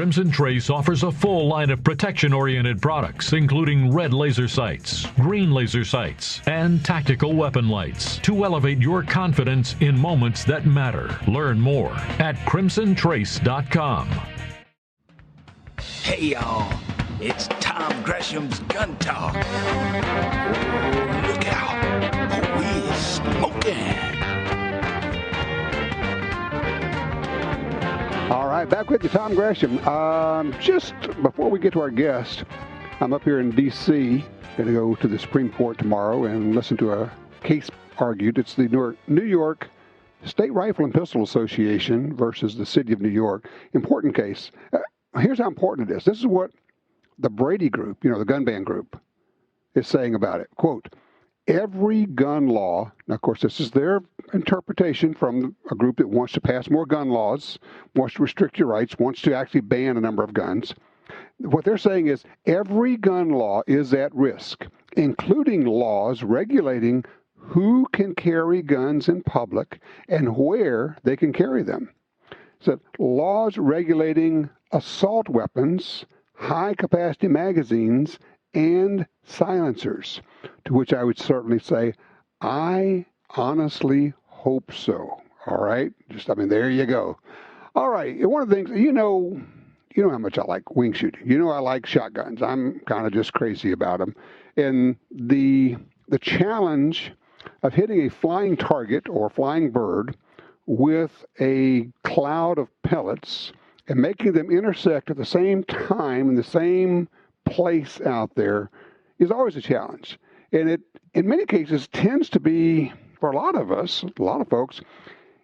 Crimson Trace offers a full line of protection-oriented products, including red laser sights, green laser sights, and tactical weapon lights to elevate your confidence in moments that matter. Learn more at crimsontrace.com. Hey, y'all. It's Tom Gresham's Gun Talk. Oh, look out. Oh, we're smoking. All right, back with you, Tom Gresham. Just before we get to our guest, I'm up here in D.C., going to go to the Supreme Court tomorrow and listen to a case argued. It's the New York State Rifle and Pistol Association versus the City of New York. Important case. Here's how important it is. This is what the Brady Group, the gun ban group, is saying about it. Quote, every gun law, now of course this is their interpretation from a group that wants to pass more gun laws, wants to restrict your rights, wants to actually ban a number of guns. What they're saying is every gun law is at risk, including laws regulating who can carry guns in public and where they can carry them. So laws regulating assault weapons, high-capacity magazines, and silencers, to which I would certainly say, I honestly hope so. All right? There you go. All right. One of the things, you know how much I like wing shooting. You know I like shotguns. I'm kind of just crazy about them. And the challenge of hitting a flying target or flying bird with a cloud of pellets and making them intersect at the same time in the same place out there is always a challenge. And it, in many cases, tends to be, for a lot of us, a lot of folks,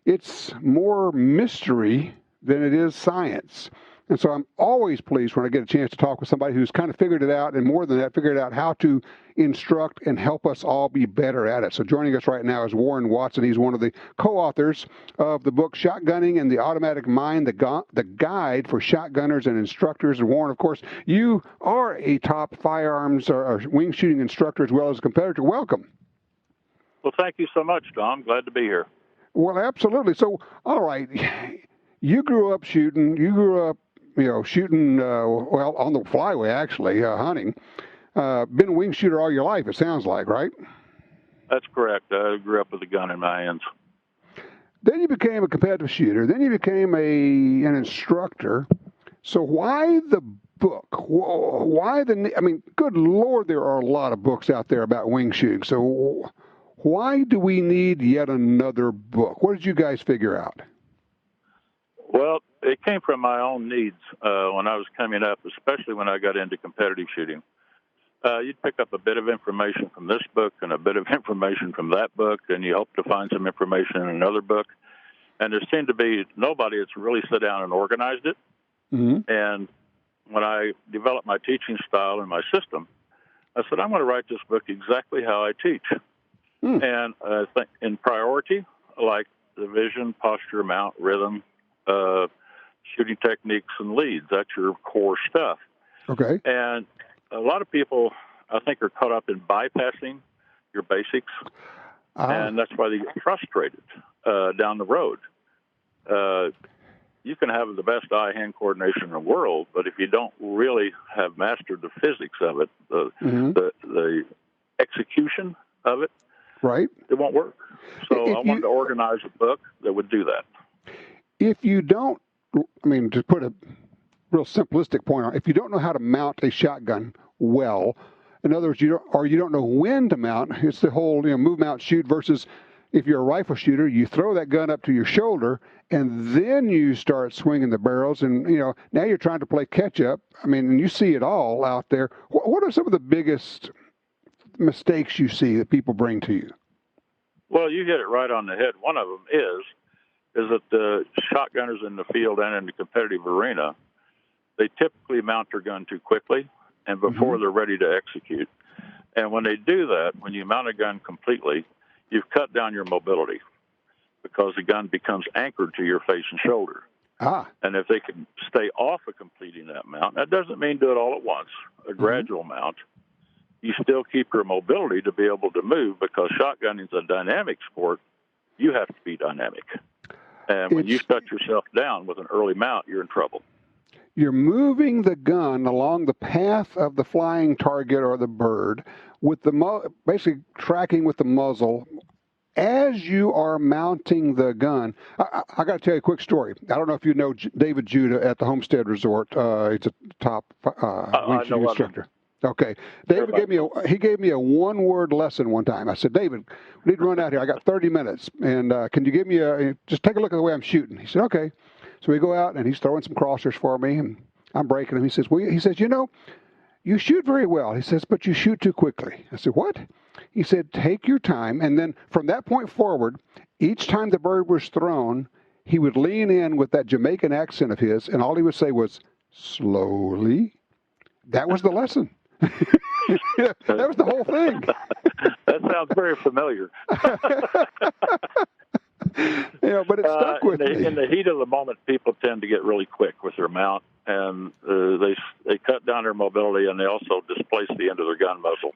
it's more mystery than it is science. And so I'm always pleased when I get a chance to talk with somebody who's kind of figured it out, and more than that, figured out how to instruct and help us all be better at it. So joining us right now is Warren Watson. He's one of the co-authors of the book Shotgunning and the Automatic Mind, the guide for shotgunners and instructors. And Warren, of course, you are a top firearms or wing shooting instructor as well as a competitor. Welcome. Well, thank you so much, Tom. Glad to be here. Well, absolutely. So, all right, you grew up shooting. You grew up shooting, on the flyway, actually, hunting. Been a wing shooter all your life, it sounds like, right? That's correct. I grew up with a gun in my hands. Then you became a competitive shooter. Then you became an instructor. So why the book? Why good Lord, there are a lot of books out there about wing shooting. So why do we need yet another book? What did you guys figure out? Well, it came from my own needs when I was coming up, especially when I got into competitive shooting. You'd pick up a bit of information from this book and a bit of information from that book, and you hope to find some information in another book. And there seemed to be nobody that's really sat down and organized it. Mm-hmm. And when I developed my teaching style and my system, I said, I'm going to write this book exactly how I teach. Mm. And I think in priority, like the vision, posture, mount, rhythm, shooting techniques and leads. That's your core stuff. Okay. And a lot of people, I think, are caught up in bypassing your basics, and that's why they get frustrated down the road. You can have the best eye-hand coordination in the world, but if you don't really have mastered the physics of it, the execution of it, right, it won't work. So I wanted to organize a book that would do that. If you don't, to put a real simplistic point on it, if you don't know how to mount a shotgun well, in other words, you don't know when to mount, it's the whole move, mount, shoot versus if you're a rifle shooter, you throw that gun up to your shoulder and then you start swinging the barrels, and now you're trying to play catch up. And you see it all out there. What are some of the biggest mistakes you see that people bring to you? Well, you hit it right on the head. One of them is that the shotgunners in the field and in the competitive arena, they typically mount their gun too quickly and before they're ready to execute. And when they do that, when you mount a gun completely, you've cut down your mobility because the gun becomes anchored to your face and shoulder. And if they can stay off of completing that mount, that doesn't mean do it all at once, a gradual mount. You still keep your mobility to be able to move, because shotgunning is a dynamic sport. You have to be dynamic. And when you shut yourself down with an early mount, you're in trouble. You're moving the gun along the path of the flying target or the bird with the basically tracking with the muzzle as you are mounting the gun. I got to tell you a quick story. I don't know if you know David Judah at the Homestead Resort. He's a top wingshooting instructor. Okay. David gave me a one-word lesson one time. I said, David, we need to run out here. I got 30 minutes. And can you give me just take a look at the way I'm shooting? He said, okay. So we go out, and he's throwing some crossers for me, and I'm breaking them. He says, you know, you shoot very well. He says, but you shoot too quickly. I said, what? He said, take your time. And then from that point forward, each time the bird was thrown, he would lean in with that Jamaican accent of his, and all he would say was, slowly. That was the lesson. That was the whole thing. That sounds very familiar. But it stuck with me. In the heat of the moment, people tend to get really quick with their mount, and they cut down their mobility, and they also displace the end of their gun muzzle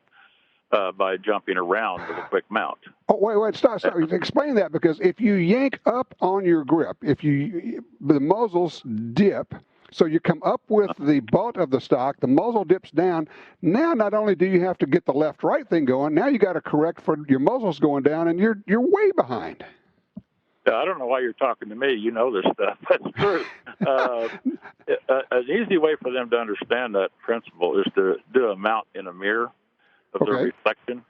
by jumping around with a quick mount. Oh, wait, stop. Explain that, because if you yank up on your grip, the muzzles dip, so you come up with the butt of the stock, the muzzle dips down. Now, not only do you have to get the left-right thing going, now you got to correct for your muzzle's going down, and you're way behind. I don't know why you're talking to me. You know this stuff. That's true. An easy way for them to understand that principle is to do a mount in a mirror of their reflection,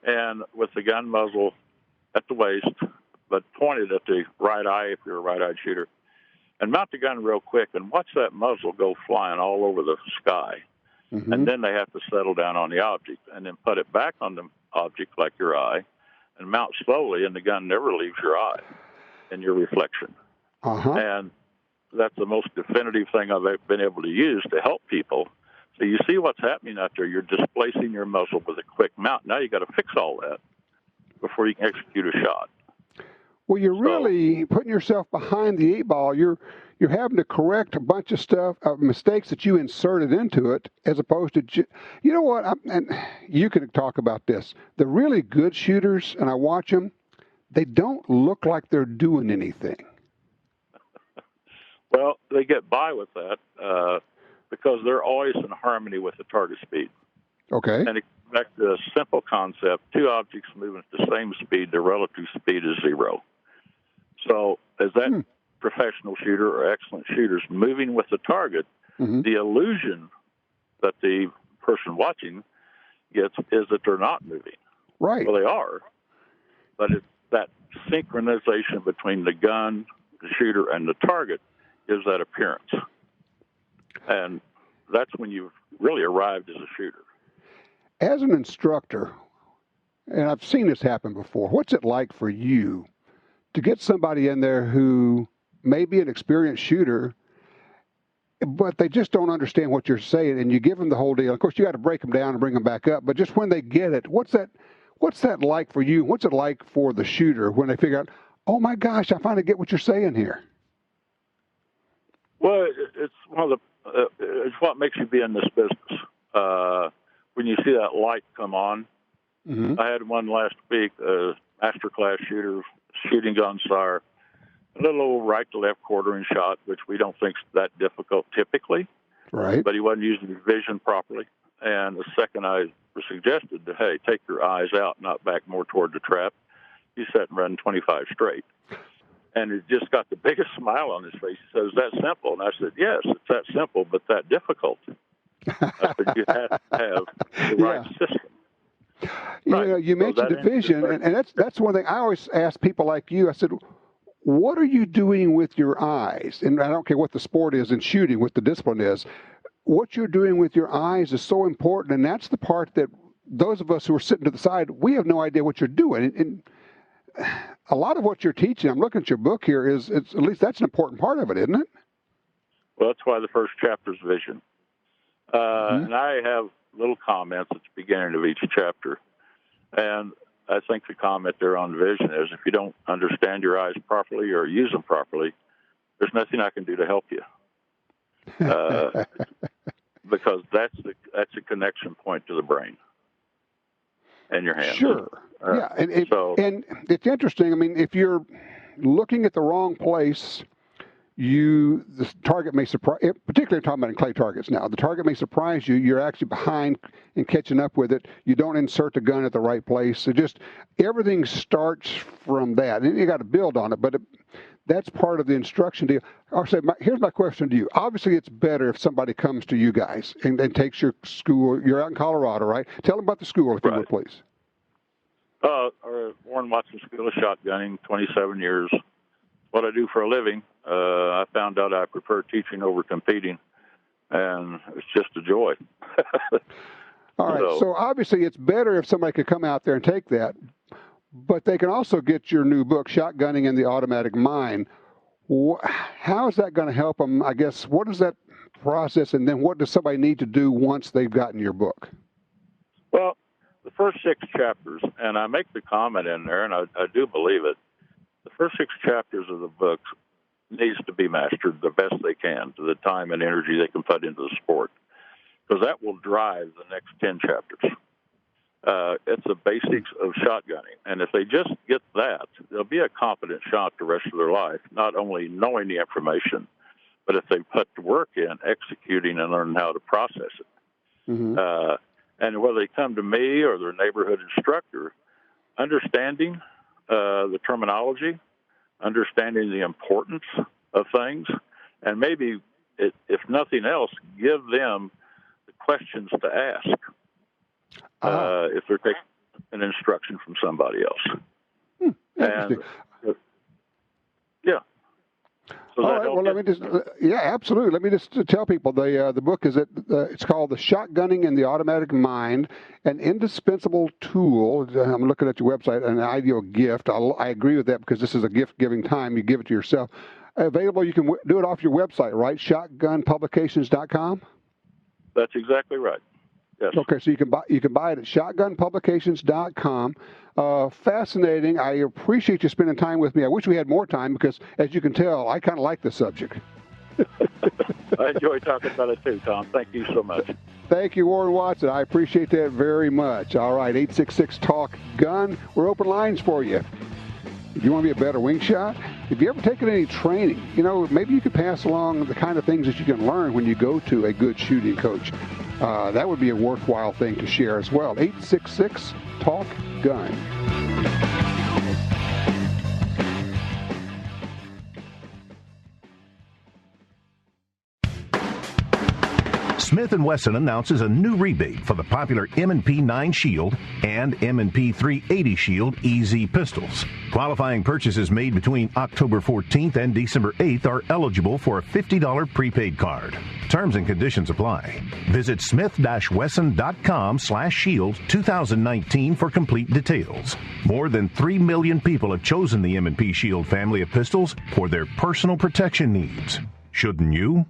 and with the gun muzzle at the waist, but pointed at the right eye if you're a right-eyed shooter, and mount the gun real quick and watch that muzzle go flying all over the sky. Mm-hmm. And then they have to settle down on the object and then put it back on the object like your eye and mount slowly, and the gun never leaves your eye and your reflection. Uh-huh. And that's the most definitive thing I've been able to use to help people. So you see what's happening out there. You're displacing your muzzle with a quick mount. Now you got to fix all that before you can execute a shot. Well, you're really putting yourself behind the eight ball. You're having to correct a bunch of stuff, mistakes that you inserted into it, as opposed to, you know what, and you can talk about this. The really good shooters, and I watch them, they don't look like they're doing anything. Well, they get by with that because they're always in harmony with the target speed. Okay. And back to a simple concept, two objects moving at the same speed, their relative speed is zero. So as that professional shooter or excellent shooter is moving with the target, the illusion that the person watching gets is that they're not moving. Right. Well, they are, but it's that synchronization between the gun, the shooter, and the target gives that appearance. And that's when you've really arrived as a shooter. As an instructor, and I've seen this happen before, what's it like for you to get somebody in there who may be an experienced shooter, but they just don't understand what you're saying, and you give them the whole deal? Of course, you got to break them down and bring them back up, but just when they get it, what's that like for you? What's it like for the shooter when they figure out, oh my gosh, I finally get what you're saying here? Well, it's what makes you be in this business. When you see that light come on, I had one last week, master class shooter, shooting gun sire, a little old right to left quartering shot, which we don't think is that difficult typically. Right. But he wasn't using his vision properly. And the second I suggested that, hey, take your eyes out, not back more toward the trap, he sat and ran 25 straight. And he just got the biggest smile on his face. He said, is that simple? And I said, yes, it's that simple, but that difficult. I said, you have to have the right system. You know, you mentioned division, and that's one thing I always ask people like you. I said, what are you doing with your eyes? And I don't care what the sport is in shooting, what the discipline is. What you're doing with your eyes is so important, and that's the part that those of us who are sitting to the side, we have no idea what you're doing. And a lot of what you're teaching, I'm looking at your book here, at least that's an important part of it, isn't it? Well, that's why the first chapter is vision. And I have little comments at the beginning of each chapter. And I think the comment there on vision is if you don't understand your eyes properly or use them properly, there's nothing I can do to help you. Because that's a connection point to the brain and your hands. Sure. Yeah. And it's interesting. I mean, if you're looking at the wrong place, the target may surprise, particularly talking about in clay targets now, the target may surprise you. You're actually behind in catching up with it. You don't insert the gun at the right place. So just everything starts from that. And you got to build on it, but that's part of the instruction deal. Here's my question to you. Obviously, it's better if somebody comes to you guys and takes your school. You're out in Colorado, right? Tell them about the school, if you would, please. Warren Watson School of Shotgunning, 27 years. What I do for a living. I found out I prefer teaching over competing, and it's just a joy. All right. So obviously, it's better if somebody could come out there and take that, but they can also get your new book, Shotgunning in the Automatic Mind. How is that going to help them? I guess, what is that process, and then what does somebody need to do once they've gotten your book? Well, the first 6 chapters, and I make the comment in there, and I do believe it, the first 6 chapters of the book needs to be mastered the best they can to the time and energy they can put into the sport, because that will drive the next 10 chapters. It's the basics of shotgunning, and if they just get that, they'll be a competent shot the rest of their life, not only knowing the information, but if they put the work in, executing and learning how to process it. Mm-hmm. And whether they come to me or their neighborhood instructor, understanding the terminology, understanding the importance of things, and maybe, if nothing else, give them the questions to ask if they're taking an instruction from somebody else. And yeah. So all right. Well, let me just absolutely. Let me just tell people the book is it's called The Shotgunning in the Automatic Mind, an indispensable tool. I'm looking at your website, an ideal gift. I agree with that, because this is a gift-giving time. You give it to yourself. Available. You can do it off your website, right? Shotgunpublications.com. That's exactly right. Yes. Okay, so you can buy it at shotgunpublications.com. Fascinating. I appreciate you spending time with me. I wish we had more time, because, as you can tell, I kind of like the subject. I enjoy talking about it too, Tom. Thank you so much. Thank you, Warren Watson. I appreciate that very much. All right, 866-TALK-GUN. We're open lines for you. If you want to be a better wing shot, if you ever taken any training, maybe you could pass along the kind of things that you can learn when you go to a good shooting coach. That would be a worthwhile thing to share as well. 866-TALK-GUN. Smith & Wesson announces a new rebate for the popular M&P 9 Shield and M&P 380 Shield EZ pistols. Qualifying purchases made between October 14th and December 8th are eligible for a $50 prepaid card. Terms and conditions apply. Visit smith-wesson.com/shield 2019 for complete details. More than 3 million people have chosen the M&P Shield family of pistols for their personal protection needs. Shouldn't you?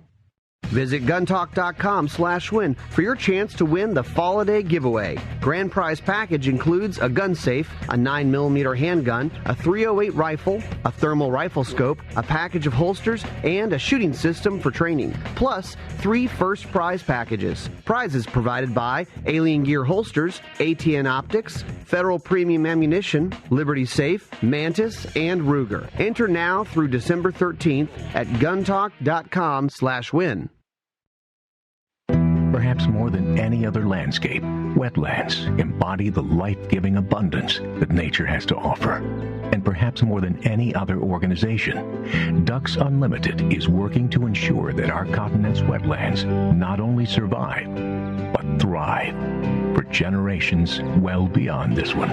Visit guntalk.com/win for your chance to win the Fall-A-Day giveaway. Grand prize package includes a gun safe, a 9mm handgun, a .308 rifle, a thermal rifle scope, a package of holsters, and a shooting system for training, plus 3 first prize packages. Prizes provided by Alien Gear Holsters, ATN Optics, Federal Premium Ammunition, Liberty Safe, Mantis, and Ruger. Enter now through December 13th at guntalk.com/win. Perhaps more than any other landscape, wetlands embody the life-giving abundance that nature has to offer. And perhaps more than any other organization, Ducks Unlimited is working to ensure that our continent's wetlands not only survive, but thrive for generations well beyond this one.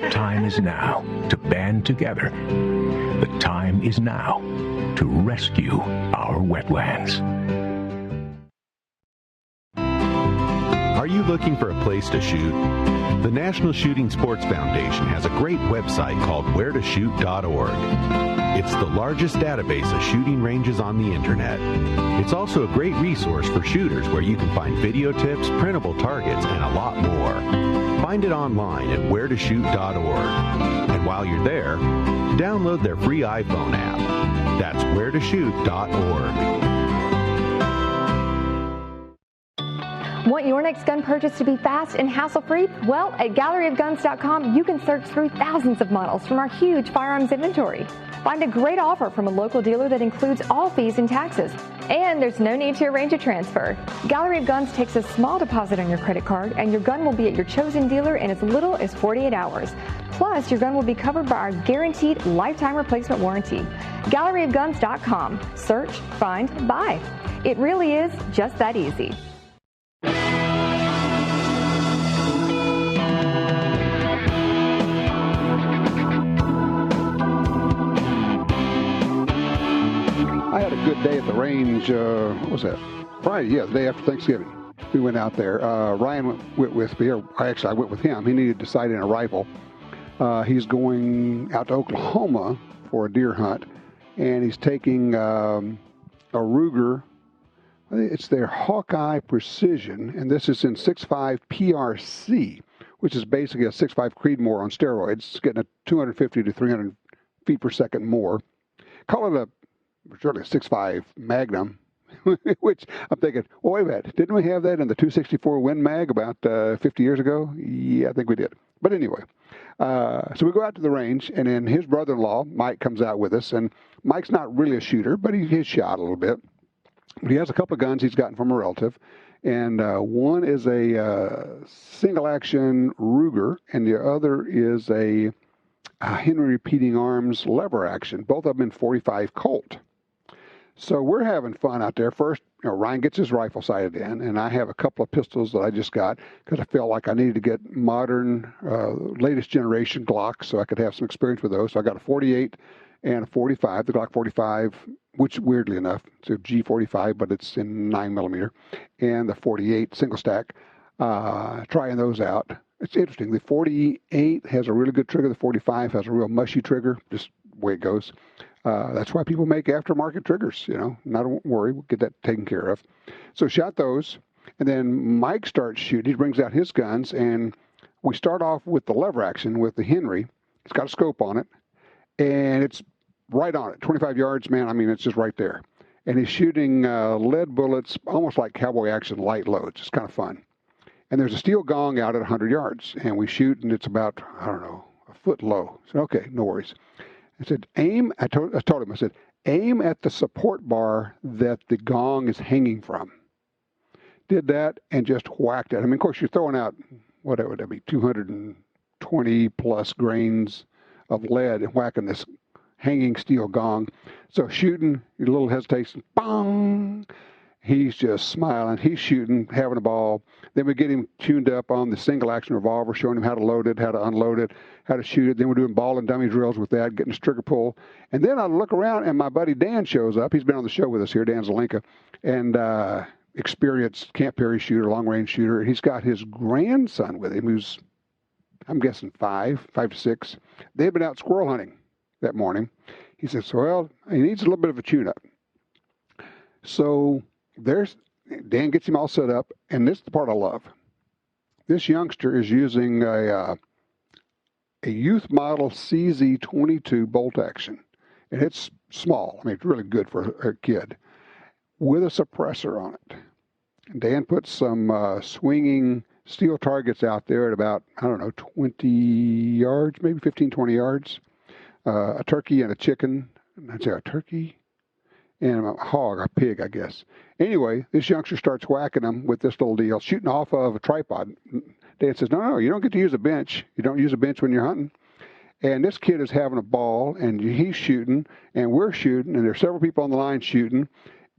The time is now to band together. The time is now to rescue our wetlands. Are you looking for a place to shoot? The National Shooting Sports Foundation has a great website called wheretoshoot.org. It's the largest database of shooting ranges on the internet. It's also a great resource for shooters where you can find video tips, printable targets, and a lot more. Find it online at wheretoshoot.org. And while you're there, download their free iPhone app. That's wheretoshoot.org. Want your next gun purchase to be fast and hassle-free? Well, at galleryofguns.com, you can search through thousands of models from our huge firearms inventory. Find a great offer from a local dealer that includes all fees and taxes. And there's no need to arrange a transfer. Gallery of Guns takes a small deposit on your credit card, and your gun will be at your chosen dealer in as little as 48 hours. Plus, your gun will be covered by our guaranteed lifetime replacement warranty. GalleryofGuns.com. Search, find, buy. It really is just that easy. I had a good day at the range, what was that? Friday, yeah, the day after Thanksgiving. We went out there. Ryan went with me, or actually I went with him. He needed to sight in a rifle. He's going out to Oklahoma for a deer hunt, and he's taking a Ruger. It's their Hawkeye Precision, and this is in 6.5 PRC, which is basically a 6.5 Creedmoor on steroids. It's getting a 250 to 300 feet per second more. Call it really a 6.5 Magnum, which I'm thinking, oh, wait a minute, didn't we have that in the 264 Win Mag about 50 years ago? Yeah, I think we did. But anyway, so we go out to the range, and then his brother-in-law, Mike, comes out with us, and Mike's not really a shooter, but he's shot a little bit. He has a couple of guns he's gotten from a relative, and one is a single-action Ruger, and the other is a Henry Repeating Arms lever action, both of them in 45 Colt. So we're having fun out there. First, Ryan gets his rifle sighted in, and I have a couple of pistols that I just got because I felt like I needed to get modern, latest generation Glocks so I could have some experience with those. So I got a 48 and a 45, the Glock 45, which weirdly enough, it's a G45, but it's in 9mm, and the 48 single stack, trying those out. It's interesting. The 48 has a really good trigger. The 45 has a real mushy trigger, just the way it goes. That's why people make aftermarket triggers, Not worry, we'll get that taken care of. So shot those, and then Mike starts shooting. He brings out his guns, and we start off with the lever action with the Henry. It's got a scope on it, and it's right on it, 25 yards, man. I mean, it's just right there. And he's shooting lead bullets, almost like cowboy action light loads. It's kind of fun. And there's a steel gong out at 100 yards, and we shoot, and it's about, a foot low. I said, okay, no worries. I said, I told him, I said, aim at the support bar that the gong is hanging from. Did that and just whacked it. I mean, of course, you're throwing out, whatever would that be, 220 plus grains of lead and whacking this hanging steel gong. So shooting, a little hesitation, bong. He's just smiling. He's shooting, having a ball. Then we get him tuned up on the single-action revolver, showing him how to load it, how to unload it, how to shoot it. Then we're doing ball and dummy drills with that, getting his trigger pull. And then I look around, and my buddy Dan shows up. He's been on the show with us here, Dan Zelenka, and experienced Camp Perry shooter, long-range shooter. And he's got his grandson with him, who's, I'm guessing, 5 to 6. They had been out squirrel hunting that morning. He says, well, he needs a little bit of a tune-up. So Dan gets him all set up, and this is the part I love. This youngster is using a youth model CZ22 bolt action, and it's small. I mean, it's really good for a kid, with a suppressor on it. And Dan puts some swinging steel targets out there at about, 20 yards, maybe 15, 20 yards. A turkey and a chicken. I'd say a turkey and a hog, a pig, I guess. Anyway, this youngster starts whacking them with this little deal, shooting off of a tripod. Dan says, no, you don't get to use a bench. You don't use a bench when you're hunting. And this kid is having a ball, and he's shooting, and we're shooting, and there's several people on the line shooting.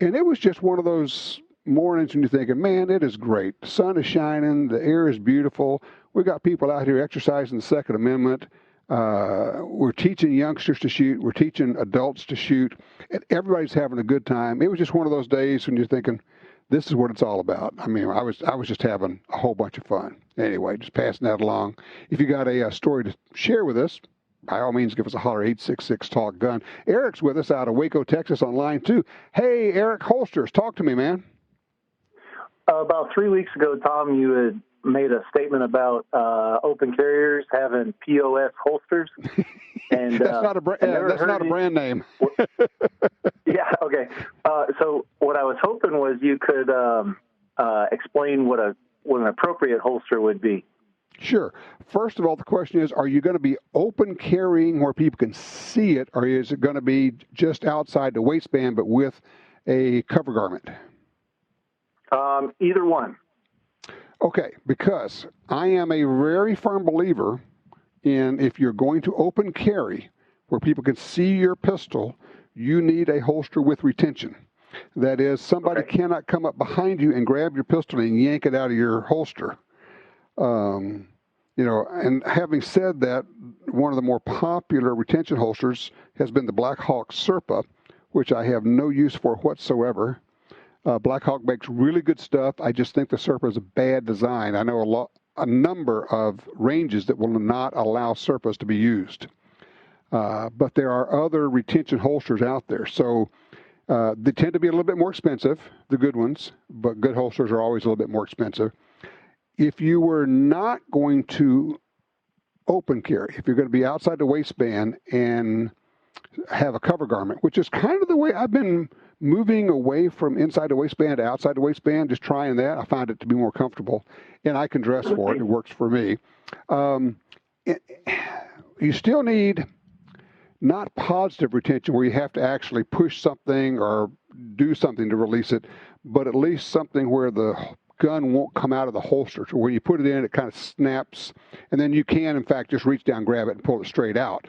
And it was just one of those mornings when you're thinking, man, it is great. The sun is shining. The air is beautiful. We've got people out here exercising the Second Amendment. We're teaching youngsters to shoot. We're teaching adults to shoot. And everybody's having a good time. It was just one of those days when you're thinking, this is what it's all about. I mean, I was just having a whole bunch of fun. Anyway, just passing that along. If you got a story to share with us, by all means, give us a holler, 866-TALK-GUN. Eric's with us out of Waco, Texas on line 2. Hey, Eric, holsters, talk to me, man. About 3 weeks ago, Tom, you had made a statement about open carriers having POS holsters. And that's not a brand name. Yeah, okay. So what I was hoping was you could explain what a what an appropriate holster would be. Sure. First of all, the question is, are you going to be open carrying where people can see it, or is it going to be just outside the waistband but with a cover garment? Either one. Okay, because I am a very firm believer in if you're going to open carry where people can see your pistol, you need a holster with retention. That is, somebody cannot come up behind you and grab your pistol and yank it out of your holster. And having said that, one of the more popular retention holsters has been the Black Hawk Serpa, which I have no use for whatsoever. Black Hawk makes really good stuff. I just think the Serpa is a bad design. I know a number of ranges that will not allow Serpas to be used. But there are other retention holsters out there. So they tend to be a little bit more expensive, the good ones, but good holsters are always a little bit more expensive. If you were not going to open carry, if you're going to be outside the waistband and have a cover garment, which is kind of the way I've been moving away from inside the waistband to outside the waistband, just trying that. I find it to be more comfortable, and I can dress for it. It works for me. You still need not positive retention where you have to actually push something or do something to release it, but at least something where the gun won't come out of the holster. So when you put it in, it kind of snaps, and then you can, in fact, just reach down, grab it, and pull it straight out,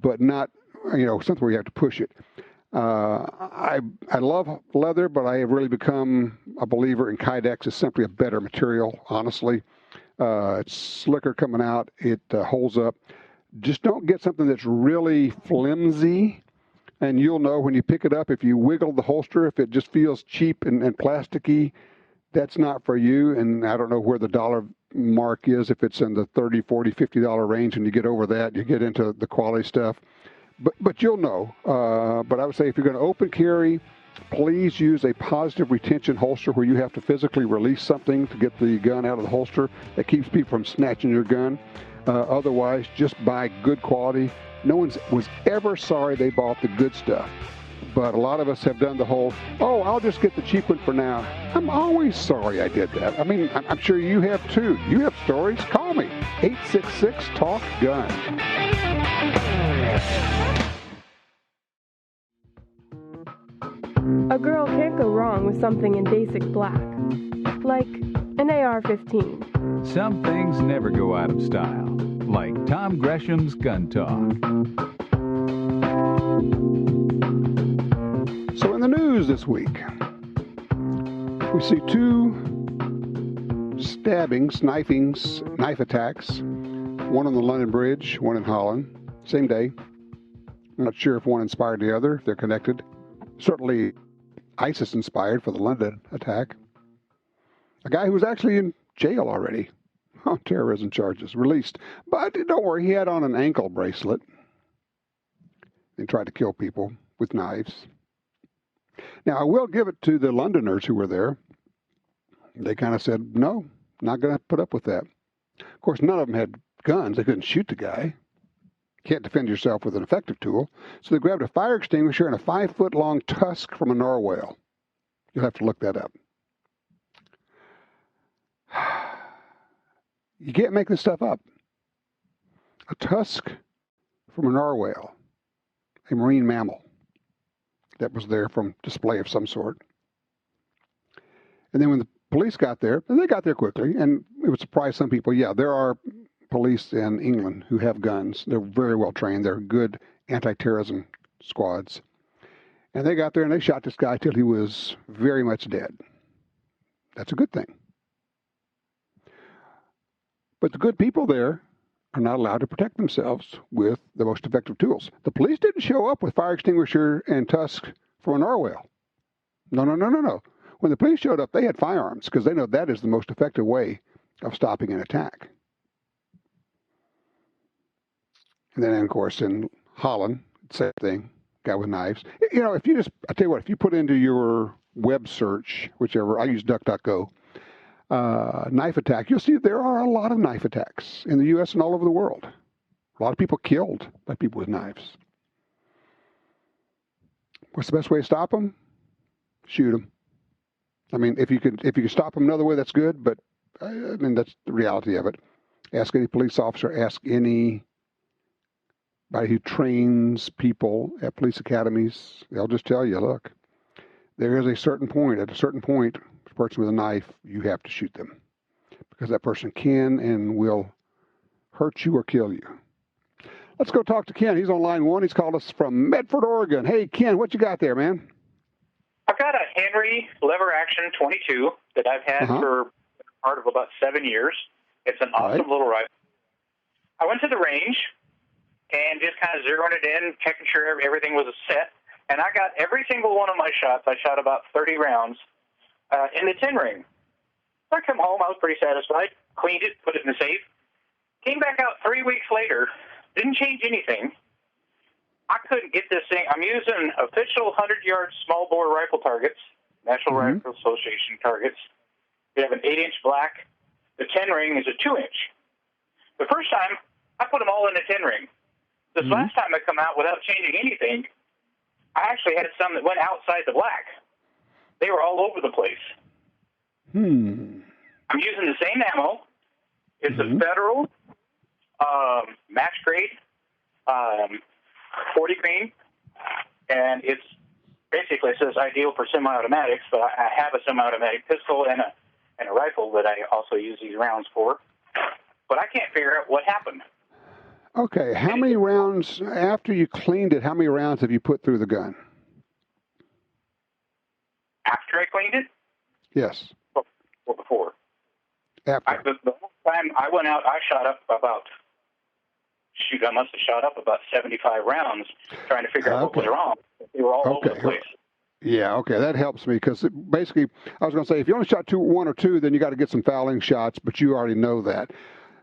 but not, something where you have to push it. I love leather, but I have really become a believer in Kydex is simply a better material, honestly. It's slicker coming out. It holds up. Just don't get something that's really flimsy, and you'll know when you pick it up, if you wiggle the holster, if it just feels cheap and plasticky, that's not for you. And I don't know where the dollar mark is, if it's in the $30, $40, $50 range, and you get over that, you get into the quality stuff. But you'll know. But I would say if you're going to open carry, please use a positive retention holster where you have to physically release something to get the gun out of the holster. That keeps people from snatching your gun. Otherwise, just buy good quality. No one was ever sorry they bought the good stuff. But a lot of us have done the whole, I'll just get the cheap one for now. I'm always sorry I did that. I mean, I'm sure you have too. You have stories? Call me. 866-TALK-GUN. A girl can't go wrong with something in basic black, like an AR-15. Some things never go out of style, like Tom Gresham's Gun Talk. So in the news this week, we see 2 stabbings, knife attacks, one on the London Bridge, one in Holland, same day. I'm not sure if one inspired the other, if they're connected. Certainly ISIS inspired for the London attack. A guy who was actually in jail already on terrorism charges, released. But don't worry, he had on an ankle bracelet. They tried to kill people with knives. Now, I will give it to the Londoners who were there. They kind of said, no, not going to put up with that. Of course, none of them had guns. They couldn't shoot the guy. Can't defend yourself with an effective tool. So they grabbed a fire extinguisher and a 5-foot-long tusk from a narwhal. You'll have to look that up. You can't make this stuff up. A tusk from a narwhal, a marine mammal that was there from display of some sort. And then when the police got there, and they got there quickly, and it would surprise some people, yeah, there are police in England who have guns. They're very well trained. They're good anti-terrorism squads. And they got there and they shot this guy till he was very much dead. That's a good thing. But the good people there are not allowed to protect themselves with the most effective tools. The police didn't show up with fire extinguisher and tusk from a narwhal. No. When the police showed up, they had firearms because they know that is the most effective way of stopping an attack. And then, of course, in Holland, same thing, guy with knives. I tell you what, if you put into your web search, whichever, I use DuckDuckGo, knife attack, you'll see there are a lot of knife attacks in the U.S. and all over the world. A lot of people killed by people with knives. What's the best way to stop them? Shoot them. I mean, if you can stop them another way, that's good, but I mean, that's the reality of it. Ask any police officer, ask anybody who trains people at police academies. They'll just tell you, look, there is a certain point. At a certain point, a person with a knife, you have to shoot them because that person can and will hurt you or kill you. Let's go talk to Ken. He's on line 1. He's called us from Medford, Oregon. Hey, Ken, what you got there, man? I've got a Henry lever action 22 that I've had for part of about 7 years. It's an awesome little rifle. I went to the range and just kind of zeroing it in, checking sure everything was set. And I got every single one of my shots. I shot about 30 rounds in the 10 ring. So I come home. I was pretty satisfied. Cleaned it, put it in the safe. Came back out 3 weeks later. Didn't change anything. I couldn't get this thing. I'm using official 100-yard small bore rifle targets, National Rifle Association targets. We have an 8-inch black. The 10 ring is a 2-inch. The first time, I put them all in the 10 ring. This last time I come out without changing anything, I actually had some that went outside the black. They were all over the place. I'm using the same ammo. It's a Federal match grade 40 grain, and it's basically, it says ideal for semi-automatics, but I have a semi-automatic pistol and a rifle that I also use these rounds for. But I can't figure out what happened. Okay, how many rounds, after you cleaned it, how many rounds have you put through the gun? After I cleaned it? Yes. Or before? After. The whole time I went out, I shot up about, I must have shot up about 75 rounds trying to figure out what was wrong. They were all over the place. Yeah, okay, that helps me because basically, I was going to say, if you only shot one or two, then you got to get some fouling shots, but you already know that.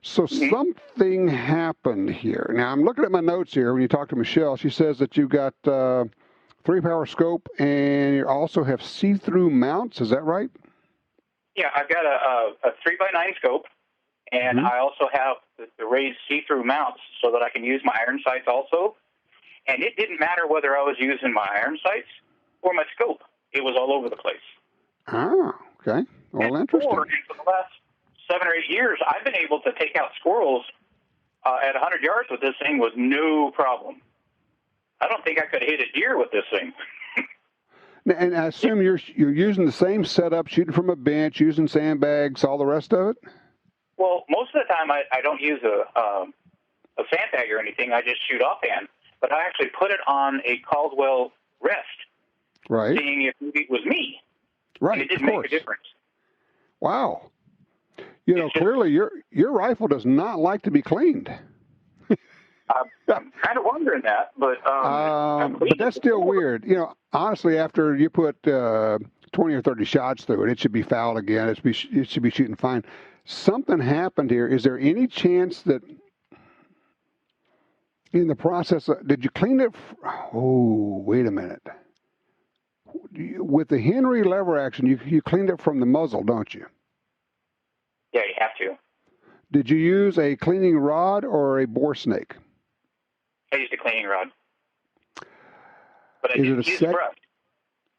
So something happened here. Now, I'm looking at my notes here. When you talk to Michelle, she says that you got 3-power scope and you also have see-through mounts. Is that right? Yeah, I've got a 3x9 scope, and I also have the raised see-through mounts so that I can use my iron sights also. And it didn't matter whether I was using my iron sights or my scope. It was all over the place. Oh, okay. Well, interesting. For the last 7 or 8 years, I've been able to take out squirrels at 100 yards with this thing with no problem. I don't think I could hit a deer with this thing. And I assume you're using the same setup, shooting from a bench, using sandbags, all the rest of it? Well, most of the time I don't use a sandbag or anything. I just shoot offhand. But I actually put it on a Caldwell rest, seeing if it was me. Right, and it did make a difference. Wow. You know, clearly your rifle does not like to be cleaned. I'm kind of wondering that, but that's still weird. You know, honestly, after you put 20 or 30 shots through it, it should be fouled again. It should be shooting fine. Something happened here. Is there any chance that in the process, did you clean it? Oh, wait a minute. With the Henry lever action, you cleaned it from the muzzle, don't you? Yeah, you have to. Did you use a cleaning rod or a bore snake? I used a cleaning rod. But I didn't use a brush.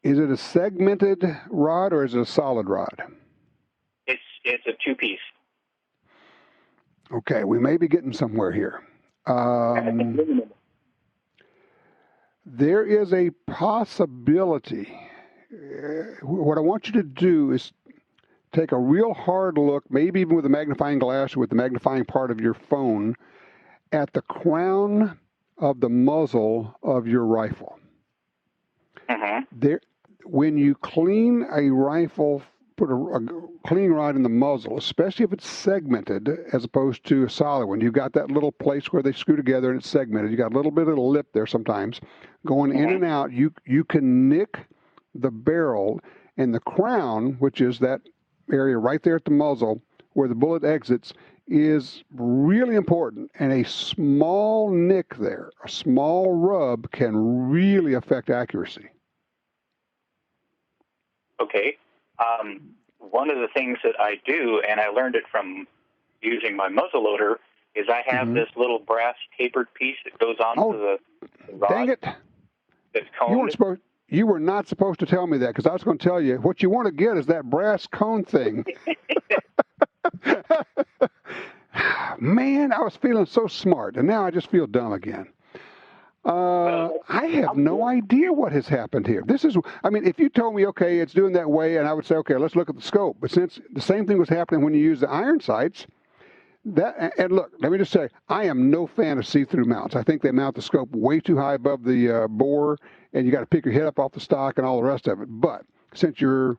Is it a segmented rod or is it a solid rod? It's a two-piece. Okay, we may be getting somewhere here. There is a possibility. What I want you to do is take a real hard look, maybe even with a magnifying glass or with the magnifying part of your phone, at the crown of the muzzle of your rifle. There, when you clean a rifle, put a cleaning rod in the muzzle, especially if it's segmented as opposed to a solid one. You've got that little place where they screw together and it's segmented. You got a little bit of a lip there sometimes. Going in and out, you can nick the barrel, and the crown, which is that area right there at the muzzle where the bullet exits, is really important. And a small nick there, a small rub, can really affect accuracy. Okay. One of the things that I do, and I learned it from using my muzzle loader, is I have this little brass tapered piece that goes onto the rod. Dang it. That's coned. You were not supposed to tell me that, because I was going to tell you, what you want to get is that brass cone thing. Man, I was feeling so smart, and now I just feel dumb again. I have no idea what has happened here. If you told me, okay, it's doing that way, and I would say, okay, let's look at the scope. But since the same thing was happening when you use the iron sights, and look, let me just say, I am no fan of see-through mounts. I think they mount the scope way too high above the bore, and you got to pick your head up off the stock and all the rest of it. But since your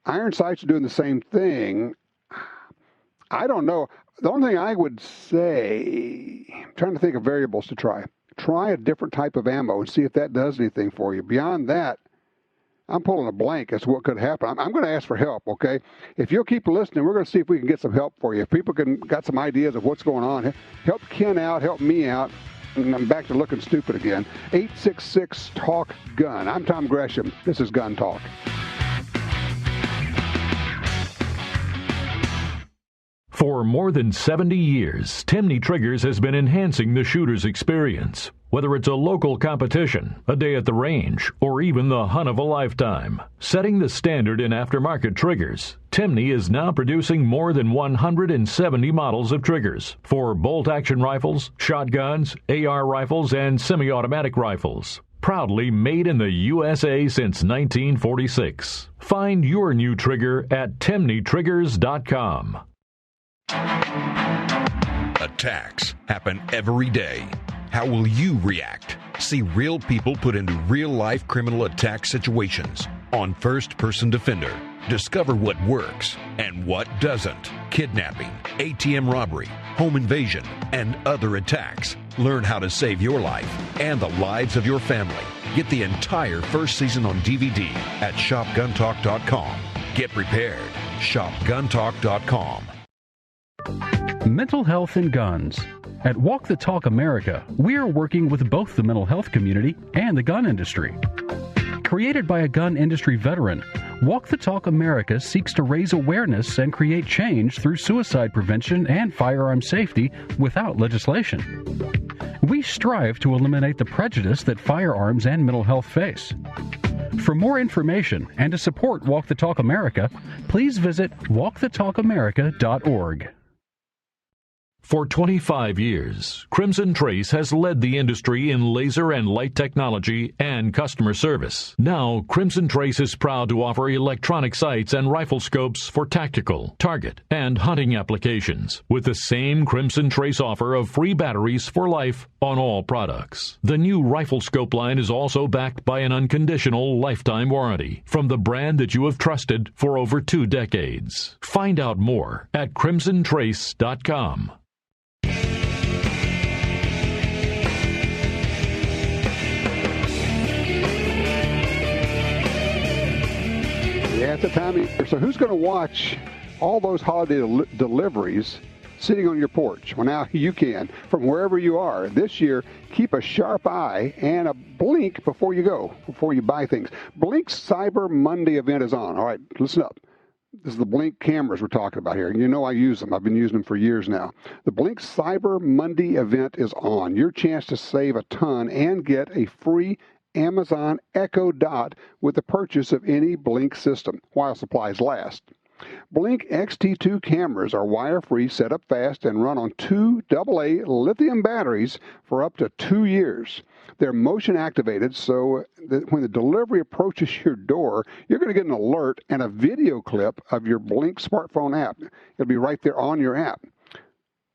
iron sights are doing the same thing, I don't know. The only thing I would say, I'm trying to think of variables to try. Try a different type of ammo and see if that does anything for you. Beyond that, I'm pulling a blank as to what could happen. I'm going to ask for help, okay? If you'll keep listening, we're going to see if we can get some help for you. If people got some ideas of what's going on, help Ken out, help me out, and I'm back to looking stupid again. 866-TALK-GUN. I'm Tom Gresham. This is Gun Talk. For more than 70 years, Timney Triggers has been enhancing the shooter's experience. Whether it's a local competition, a day at the range, or even the hunt of a lifetime. Setting the standard in aftermarket triggers, Timney is now producing more than 170 models of triggers for bolt-action rifles, shotguns, AR rifles, and semi-automatic rifles. Proudly made in the USA since 1946. Find your new trigger at timneytriggers.com. Attacks happen every day. How will you react? See real people put into real-life criminal attack situations on First Person Defender. Discover what works and what doesn't. Kidnapping, ATM robbery, home invasion, and other attacks. Learn how to save your life and the lives of your family. Get the entire first season on DVD at shopguntalk.com. Get prepared. Shopguntalk.com. Mental health and guns. At Walk the Talk America, we are working with both the mental health community and the gun industry. Created by a gun industry veteran, Walk the Talk America seeks to raise awareness and create change through suicide prevention and firearm safety without legislation. We strive to eliminate the prejudice that firearms and mental health face. For more information and to support Walk the Talk America, please visit walkthetalkamerica.org. For 25 years, Crimson Trace has led the industry in laser and light technology and customer service. Now, Crimson Trace is proud to offer electronic sights and rifle scopes for tactical, target, and hunting applications, with the same Crimson Trace offer of free batteries for life on all products. The new rifle scope line is also backed by an unconditional lifetime warranty from the brand that you have trusted for over 2 decades. Find out more at crimsontrace.com. Yeah, it's the time of year. So who's going to watch all those holiday deliveries sitting on your porch? Well, now you can from wherever you are. This year, keep a sharp eye and a blink before you buy things. Blink's Cyber Monday event is on. All right, listen up. This is the Blink cameras we're talking about here. You know I use them. I've been using them for years now. The Blink Cyber Monday event is on. Your chance to save a ton and get a free Amazon Echo Dot with the purchase of any Blink system while supplies last. Blink XT2 cameras are wire-free, set up fast, and run on 2 AA lithium batteries for up to 2 years. They're motion-activated, so that when the delivery approaches your door, you're going to get an alert and a video clip of your Blink smartphone app. It'll be right there on your app.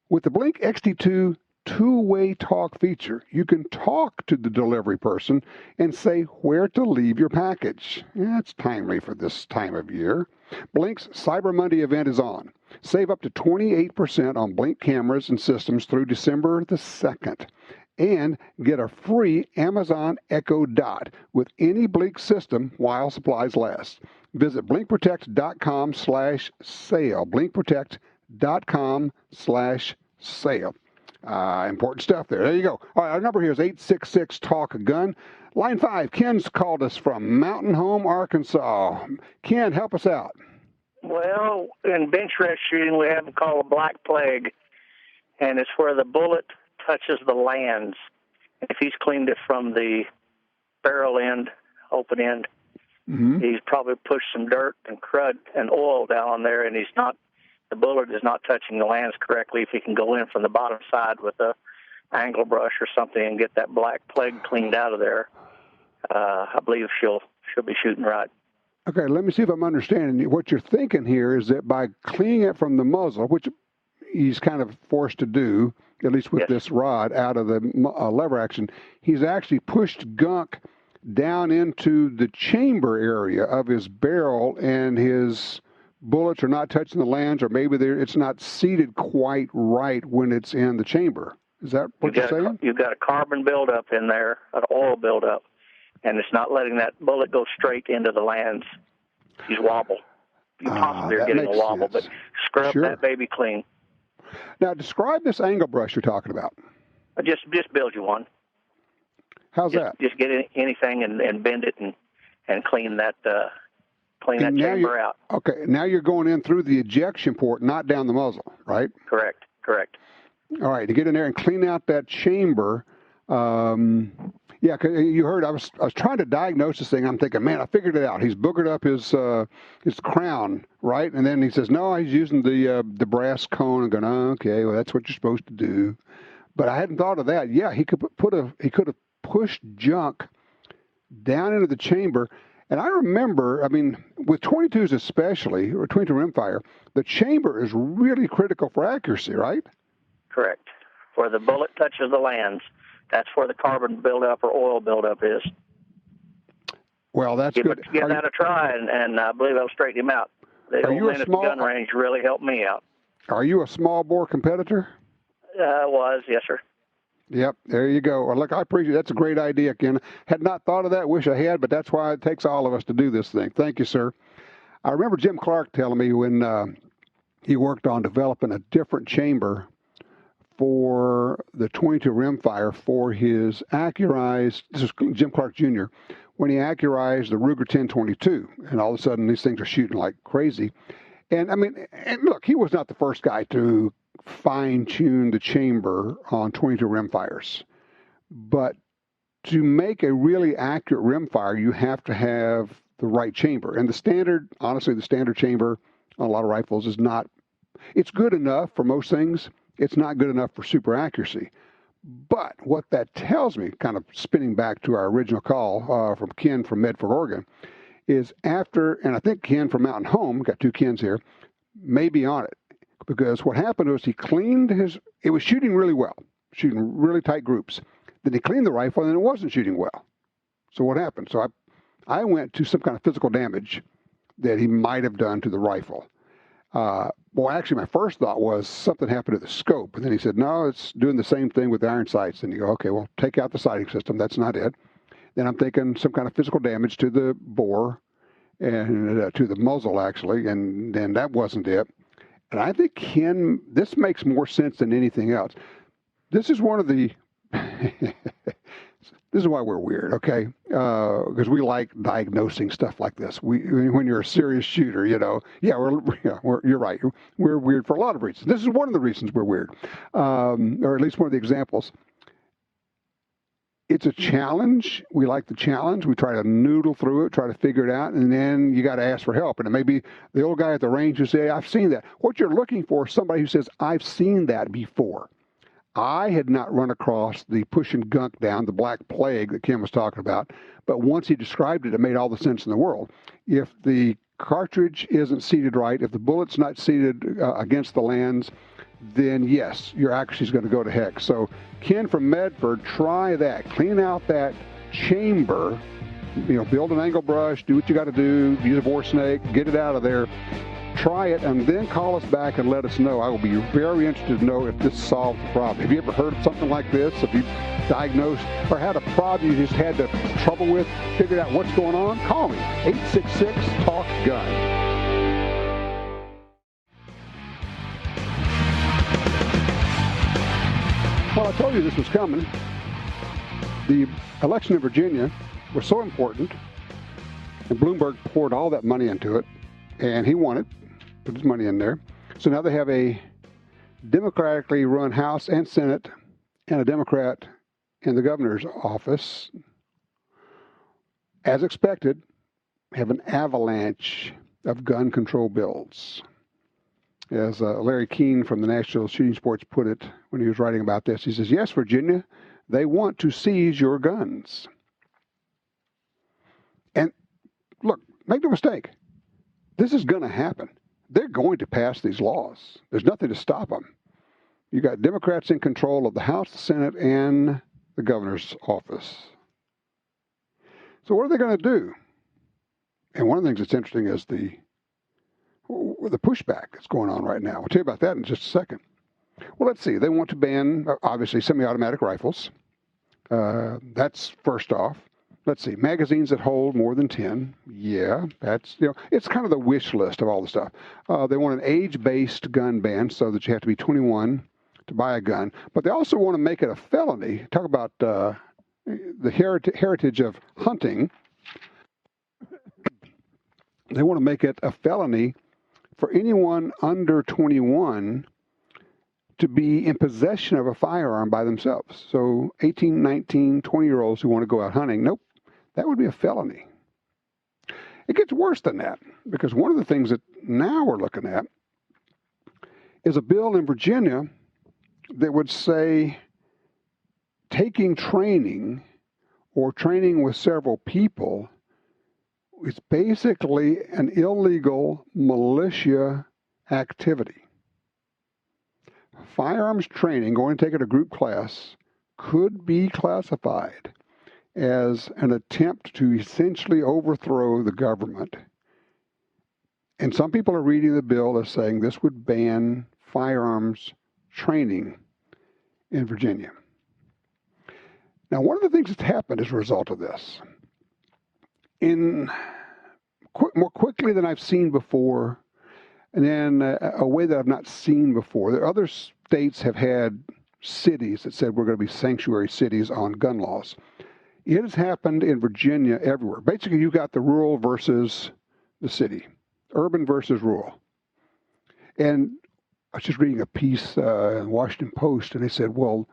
With the Blink XT2 two-way talk feature, you can talk to the delivery person and say where to leave your package. It's timely for this time of year. Blink's Cyber Monday event is on. Save up to 28% on Blink cameras and systems through December the 2nd. And get a free Amazon Echo Dot with any Blink system while supplies last. Visit blinkprotect.com/sale. blinkprotect.com/sale. Important stuff there. There you go. All right, our number here is 866-TALK-GUN. Line 5, Ken's called us from Mountain Home, Arkansas. Ken, help us out. Well, in bench rest shooting, we have it called a black plague, and it's where the bullet touches the lands. If he's cleaned it from the barrel end, open end, he's probably pushed some dirt and crud and oil down there, and he's not the bullet is not touching the lands correctly, if he can go in from the bottom side with a angle brush or something and get that black plague cleaned out of there, I believe she'll be shooting right. Okay, let me see if I'm understanding. What you're thinking here is that by cleaning it from the muzzle, which he's kind of forced to do, at least with this rod, out of the lever action, he's actually pushed gunk down into the chamber area of his barrel, and his bullets are not touching the lands, or maybe it's not seated quite right when it's in the chamber. Is that what you're saying? You've got a carbon buildup in there, an oil buildup, and it's not letting that bullet go straight into the lands. You wobble. You possibly are getting a wobble, but scrub that baby clean. Now, describe this angle brush you're talking about. Just build you one. How's that? Just get anything and bend it and clean that chamber out. Okay, now you're going in through the ejection port, not down the muzzle, right? Correct. All right, to get in there and clean out that chamber. Yeah, 'cause you heard I was trying to diagnose this thing. I'm thinking, man, I figured it out. He's boogered up his crown, right? And then he says, no, he's using the brass cone. I'm going, oh, okay, well, that's what you're supposed to do. But I hadn't thought of that. Yeah, he could have pushed junk down into the chamber. And I remember, I mean, with 22s especially, or 22 rimfire, the chamber is really critical for accuracy, right? Correct. Where the bullet touches the lands, that's where the carbon buildup or oil buildup is. Well, that's good. Give that a try, and I believe I'll straighten him out. The old man at the gun range really helped me out. Are you a small bore competitor? Was, yes, sir. Yep, there you go. Well, look, I appreciate it. That's a great idea, Ken. Had not thought of that, wish I had, but that's why it takes all of us to do this thing. Thank you, sir. I remember Jim Clark telling me when he worked on developing a different chamber for the 22 rimfire for his accurized, this is Jim Clark Jr., when he accurized the Ruger 1022, and all of a sudden these things are shooting like crazy. And I mean, and look, he was not the first guy to fine-tune the chamber on 22 rimfires. But to make a really accurate rimfire, you have to have the right chamber. And the standard chamber on a lot of rifles is not, it's good enough for most things. It's not good enough for super accuracy. But what that tells me, kind of spinning back to our original call from Ken from Medford, Oregon, is after, and I think Ken from Mountain Home, got two Kens here, may be on it. Because what happened was he cleaned it was shooting really well, shooting really tight groups. Then he cleaned the rifle and it wasn't shooting well. So what happened? So I went to some kind of physical damage that he might have done to the rifle. Well, actually, my first thought was something happened to the scope. And then he said, no, it's doing the same thing with the iron sights. And you go, okay, well, take out the sighting system. That's not it. Then I'm thinking some kind of physical damage to the bore and to the muzzle, actually. And then that wasn't it. And I think this makes more sense than anything else. This is one of the, this is why we're weird, okay? Because we like diagnosing stuff like this. When you're a serious shooter, you know, you're right. We're weird for a lot of reasons. This is one of the reasons we're weird, or at least one of the examples. It's a challenge. We like the challenge. We try to noodle through it, try to figure it out, and then you got to ask for help. And it may be the old guy at the range who say, I've seen that. What you're looking for is somebody who says, I've seen that before. I had not run across the pushing gunk down, the black plague that Kim was talking about, but once he described it, it made all the sense in the world. If the cartridge isn't seated right, if the bullet's not seated against the lands, then yes, your accuracy is going to go to heck. So Ken from Medford, try that. Clean out that chamber, build an angle brush, do what you got to do, use a bore snake, get it out of there. Try it, and then call us back and let us know. I will be very interested to know if this solves the problem. Have you ever heard of something like this? Have you diagnosed or had a problem you just had trouble with, figured out what's going on? Call me, 866-TALK-GUN. Well, I told you this was coming. The election in Virginia was so important, and Bloomberg poured all that money into it, and he won it, put his money in there. So now they have a democratically run House and Senate and a Democrat in the governor's office. As expected, have an avalanche of gun control bills. As Larry Keene from the National Shooting Sports put it when he was writing about this, he says, yes, Virginia, they want to seize your guns. And look, make no mistake, this is going to happen. They're going to pass these laws. There's nothing to stop them. You got Democrats in control of the House, the Senate, and the governor's office. So what are they going to do? And one of the things that's interesting is the pushback that's going on right now. We'll tell you about that in just a second. Well, let's see. They want to ban, obviously, semi-automatic rifles. That's first off. Let's see. Magazines that hold more than 10. Yeah, that's, it's kind of the wish list of all the stuff. They want an age-based gun ban so that you have to be 21 to buy a gun. But they also want to make it a felony. Talk about the heritage of hunting. They want to make it a felony for anyone under 21 to be in possession of a firearm by themselves. So 18, 19, 20-year-olds who want to go out hunting, nope, that would be a felony. It gets worse than that, because one of the things that now we're looking at is a bill in Virginia that would say taking training or training with several people is basically an illegal militia activity. Firearms training, going to take it a group class, could be classified as an attempt to essentially overthrow the government. And some people are reading the bill as saying this would ban firearms training in Virginia. Now, one of the things that's happened as a result of this, more quickly than I've seen before, and in a way that I've not seen before. There are other states have had cities that said we're going to be sanctuary cities on gun laws. It has happened in Virginia everywhere. Basically, you've got the rural versus the city, urban versus rural. And I was just reading a piece in the Washington Post, and they said, well,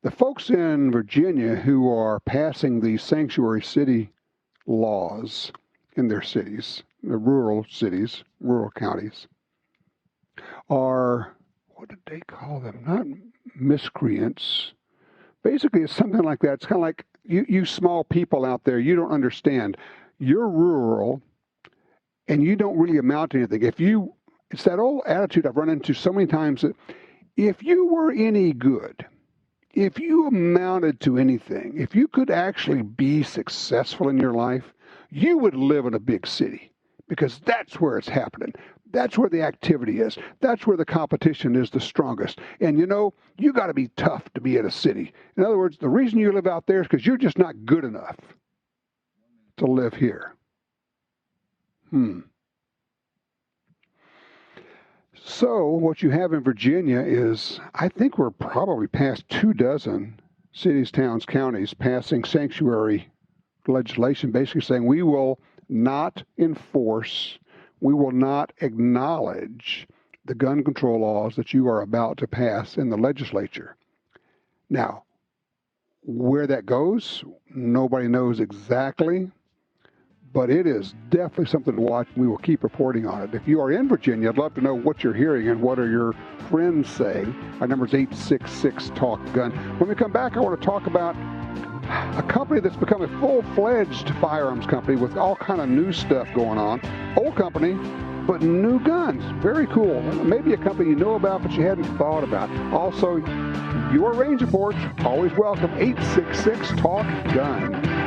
the folks in Virginia who are passing these sanctuary city laws in their cities, the rural cities, rural counties, are, what did they call them? Not miscreants. Basically, it's something like that. It's kind of like you small people out there, you don't understand. You're rural, and you don't really amount to anything. It's that old attitude I've run into so many times that if you were any good, if you amounted to anything, if you could actually be successful in your life, you would live in a big city, because that's where it's happening. That's where the activity is. That's where the competition is the strongest. And you got to be tough to be in a city. In other words, the reason you live out there is because you're just not good enough to live here. So what you have in Virginia is, I think we're probably past 24 cities, towns, counties passing sanctuary legislation, basically saying we will not enforce, we will not acknowledge the gun control laws that you are about to pass in the legislature. Now, where that goes, nobody knows exactly, but it is definitely something to watch. We will keep reporting on it. If you are in Virginia, I'd love to know what you're hearing and what are your friends saying. Our number is 866-TALK-GUN. When we come back, I want to talk about a company that's become a full-fledged firearms company with all kind of new stuff going on. Old company, but new guns. Very cool. Maybe a company you know about, but you hadn't thought about. Also, your range reports, always welcome. 866-TALK-GUN.